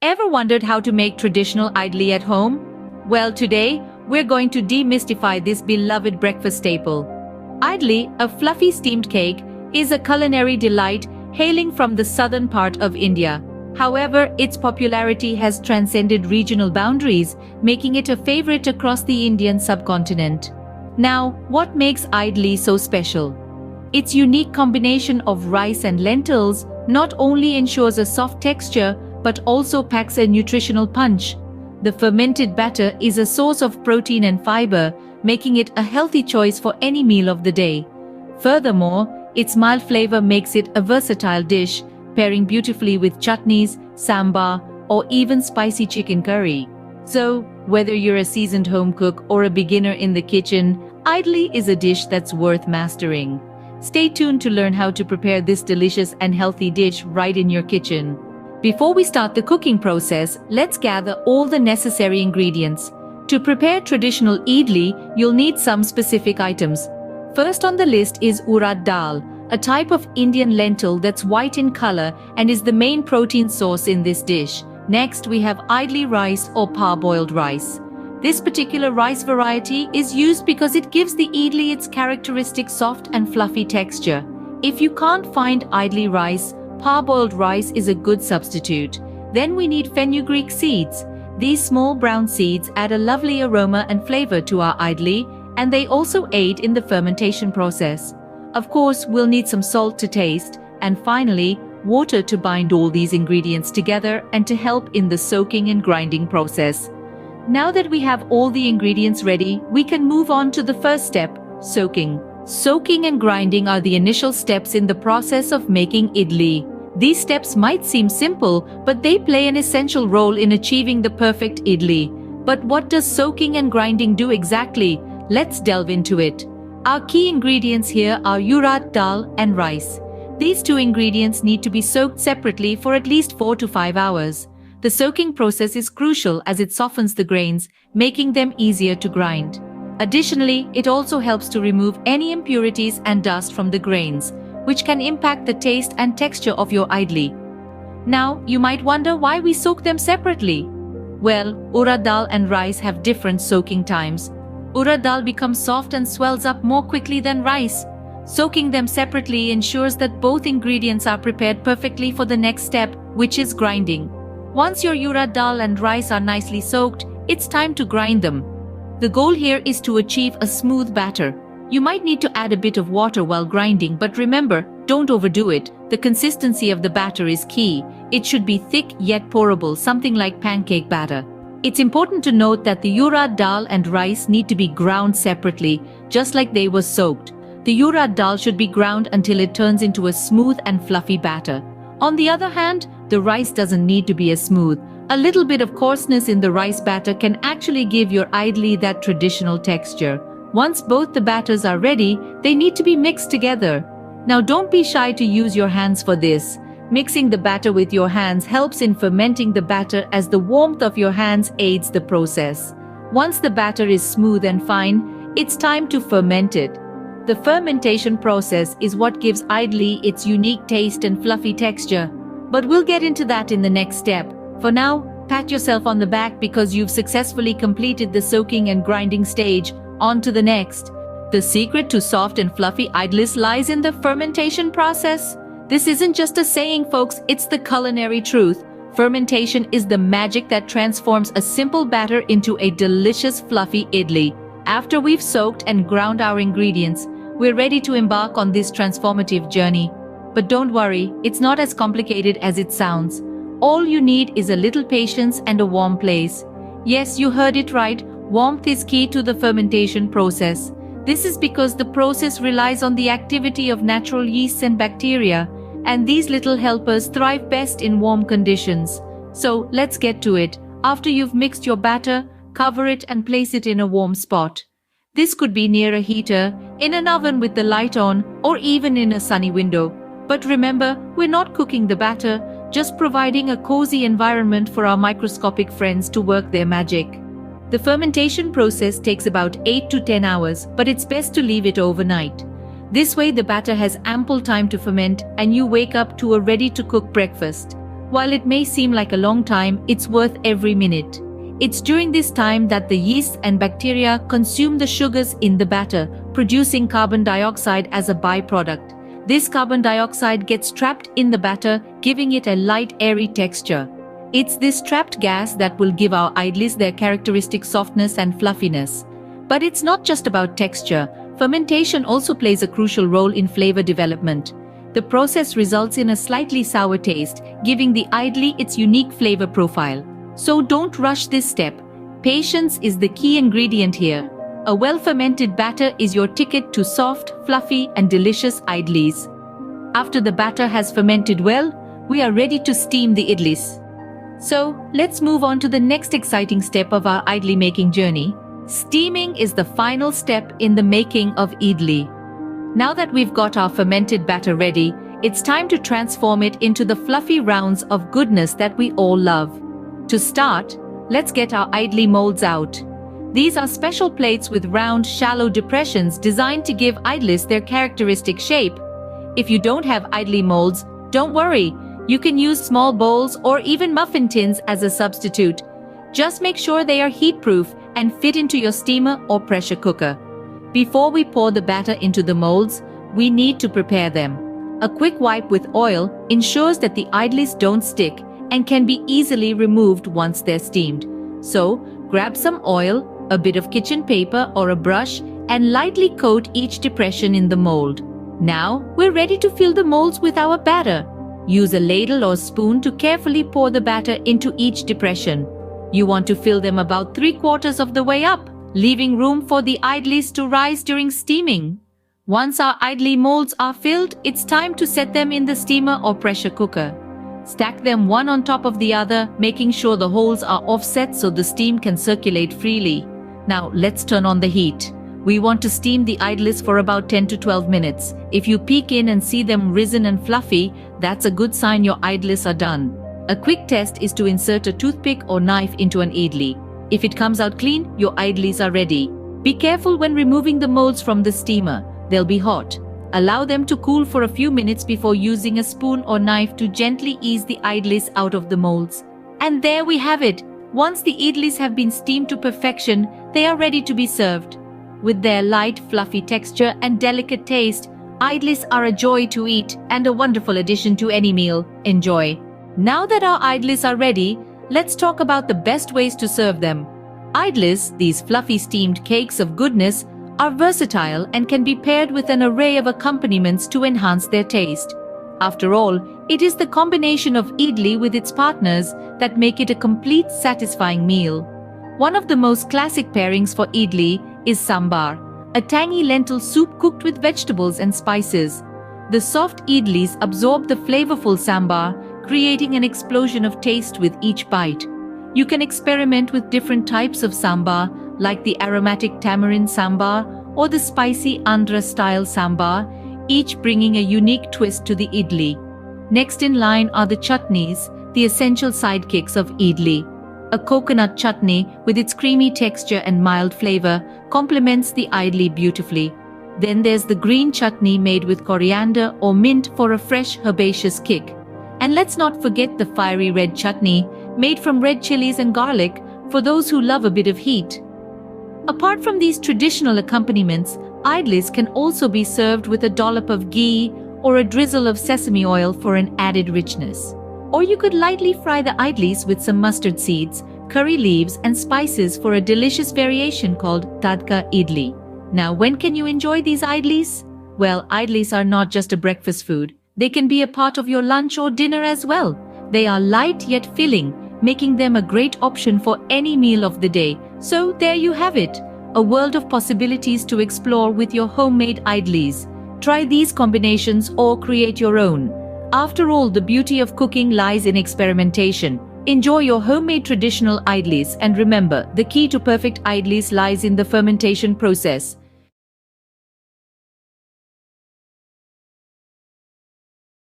Ever wondered how to make traditional idli at home? Well, today, we're going to demystify this beloved breakfast staple. Idli, a fluffy steamed cake, is a culinary delight hailing from the southern part of India. However, its popularity has transcended regional boundaries, making it a favorite across the Indian subcontinent. Now, what makes idli so special? Its unique combination of rice and lentils not only ensures a soft texture, but also packs a nutritional punch. The fermented batter is a source of protein and fiber, making it a healthy choice for any meal of the day. Furthermore, its mild flavor makes it a versatile dish, pairing beautifully with chutneys, sambar, or even spicy chicken curry. So, whether you're a seasoned home cook or a beginner in the kitchen, idli is a dish that's worth mastering. Stay tuned to learn how to prepare this delicious and healthy dish right in your kitchen. Before we start the cooking process, let's gather all the necessary ingredients. To prepare traditional idli, you'll need some specific items. First on the list is urad dal, a type of Indian lentil that's white in color and is the main protein source in this dish. Next, we have idli rice or parboiled rice. This particular rice variety is used because it gives the idli its characteristic soft and fluffy texture. If you can't find idli rice, parboiled rice is a good substitute. Then we need fenugreek seeds. These small brown seeds add a lovely aroma and flavor to our idli, and they also aid in the fermentation process. Of course, we'll need some salt to taste, and finally, water to bind all these ingredients together and to help in the soaking and grinding process. Now that we have all the ingredients ready, we can move on to the first step, soaking. Soaking and grinding are the initial steps in the process of making idli. These steps might seem simple, but they play an essential role in achieving the perfect idli. But what does soaking and grinding do exactly? Let's delve into it. Our key ingredients here are urad dal and rice. These two ingredients need to be soaked separately for at least 4 to 5 hours. The soaking process is crucial as it softens the grains, making them easier to grind. Additionally, it also helps to remove any impurities and dust from the grains, which can impact the taste and texture of your idli. Now, you might wonder why we soak them separately. Well, urad dal and rice have different soaking times. Urad dal becomes soft and swells up more quickly than rice. Soaking them separately ensures that both ingredients are prepared perfectly for the next step, which is grinding. Once your urad dal and rice are nicely soaked, it's time to grind them. The goal here is to achieve a smooth batter. You might need to add a bit of water while grinding, but remember, don't overdo it. The consistency of the batter is key. It should be thick yet pourable, something like pancake batter. It's important to note that the urad dal and rice need to be ground separately, just like they were soaked. The urad dal should be ground until it turns into a smooth and fluffy batter. On the other hand, the rice doesn't need to be as smooth. A little bit of coarseness in the rice batter can actually give your idli that traditional texture. Once both the batters are ready, they need to be mixed together. Now don't be shy to use your hands for this. Mixing the batter with your hands helps in fermenting the batter as the warmth of your hands aids the process. Once the batter is smooth and fine, it's time to ferment it. The fermentation process is what gives idli its unique taste and fluffy texture. But we'll get into that in the next step. For now, pat yourself on the back because you've successfully completed the soaking and grinding stage. On to the next. The secret to soft and fluffy idlis lies in the fermentation process. This isn't just a saying, folks, it's the culinary truth. Fermentation is the magic that transforms a simple batter into a delicious fluffy idli. After we've soaked and ground our ingredients, we're ready to embark on this transformative journey. But don't worry, it's not as complicated as it sounds. All you need is a little patience and a warm place. Yes, you heard it right. Warmth is key to the fermentation process. This is because the process relies on the activity of natural yeasts and bacteria, and these little helpers thrive best in warm conditions. So let's get to it. After you've mixed your batter, cover it and place it in a warm spot. This could be near a heater, in an oven with the light on, or even in a sunny window. But remember, we're not cooking the batter, just providing a cozy environment for our microscopic friends to work their magic. The fermentation process takes about 8 to 10 hours, but it's best to leave it overnight. This way the batter has ample time to ferment and you wake up to a ready-to-cook breakfast. While it may seem like a long time, it's worth every minute. It's during this time that the yeast and bacteria consume the sugars in the batter, producing carbon dioxide as a byproduct. This carbon dioxide gets trapped in the batter, giving it a light, airy texture. It's this trapped gas that will give our idlis their characteristic softness and fluffiness. But it's not just about texture. Fermentation also plays a crucial role in flavor development. The process results in a slightly sour taste, giving the idli its unique flavor profile. So don't rush this step. Patience is the key ingredient here. A well-fermented batter is your ticket to soft, fluffy, and delicious idlis. After the batter has fermented well, we are ready to steam the idlis. So let's move on to the next exciting step of our idli making journey. Steaming is the final step in the making of idli. Now that we've got our fermented batter ready, it's time to transform it into the fluffy rounds of goodness that we all love. To start, let's get our idli molds out. These are special plates with round, shallow depressions designed to give idlis their characteristic shape. If you don't have idli molds, don't worry. You can use small bowls or even muffin tins as a substitute. Just make sure they are heat-proof and fit into your steamer or pressure cooker. Before we pour the batter into the molds, we need to prepare them. A quick wipe with oil ensures that the idlis don't stick and can be easily removed once they're steamed. So, grab some oil, a bit of kitchen paper or a brush, and lightly coat each depression in the mold. Now, we're ready to fill the molds with our batter. Use a ladle or spoon to carefully pour the batter into each depression. You want to fill them about 3/4 of the way up, leaving room for the idlis to rise during steaming. Once our idli molds are filled, it's time to set them in the steamer or pressure cooker. Stack them one on top of the other, making sure the holes are offset so the steam can circulate freely. Now let's turn on the heat. We want to steam the idlis for about 10 to 12 minutes. If you peek in and see them risen and fluffy, that's a good sign your idlis are done. A quick test is to insert a toothpick or knife into an idli. If it comes out clean, your idlis are ready. Be careful when removing the molds from the steamer. They'll be hot. Allow them to cool for a few minutes before using a spoon or knife to gently ease the idlis out of the molds. And there we have it. Once the idlis have been steamed to perfection, they are ready to be served. With their light, fluffy texture and delicate taste, idlis are a joy to eat and a wonderful addition to any meal. Enjoy. Now that our idlis are ready, let's talk about the best ways to serve them. Idlis, these fluffy steamed cakes of goodness, are versatile and can be paired with an array of accompaniments to enhance their taste. After all, it is the combination of idli with its partners that make it a complete, satisfying meal. One of the most classic pairings for idli is sambar, a tangy lentil soup cooked with vegetables and spices. The soft idlis absorb the flavorful sambar, creating an explosion of taste with each bite. You can experiment with different types of sambar, like the aromatic tamarind sambar or the spicy Andhra-style sambar, each bringing a unique twist to the idli. Next in line are the chutneys, the essential sidekicks of idli. A coconut chutney, with its creamy texture and mild flavor, complements the idli beautifully. Then there's the green chutney made with coriander or mint for a fresh, herbaceous kick. And let's not forget the fiery red chutney, made from red chilies and garlic, for those who love a bit of heat. Apart from these traditional accompaniments, idlis can also be served with a dollop of ghee or a drizzle of sesame oil for an added richness. Or you could lightly fry the idlis with some mustard seeds, curry leaves, and spices for a delicious variation called tadka idli. Now, when can you enjoy these idlis? Well, idlis are not just a breakfast food. They can be a part of your lunch or dinner as well. They are light yet filling, making them a great option for any meal of the day. So there you have it, a world of possibilities to explore with your homemade idlis. Try these combinations or create your own. After all, the beauty of cooking lies in experimentation. Enjoy your homemade traditional idlis, and remember, the key to perfect idlis lies in the fermentation process.